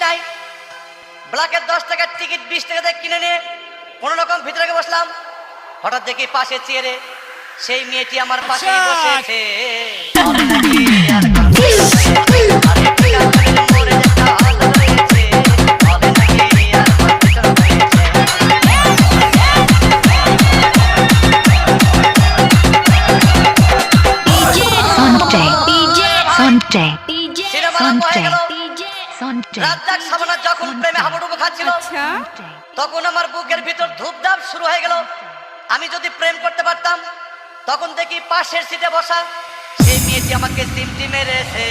নাই, ব্ল্যাকের 10 টাকার টিকিট 20 টাকা দিয়ে কিনে নিয়ে কোনো রকম ভিতরে বসলাম। হঠাৎ দেখি পাশে চেয়ারে সেই মেয়েটি আমার পাশে বসেছে। যখন প্রেমে হাবুডুবু খাচ্ছিল তখন আমার বুকের ভিতর ধূপধাপ শুরু হয়ে গেল। আমি যদি প্রেম করতে পারতাম, তখন দেখি পাশের সিটে বসা সেই মেয়েটি আমাকে সিমটি মেরেছে।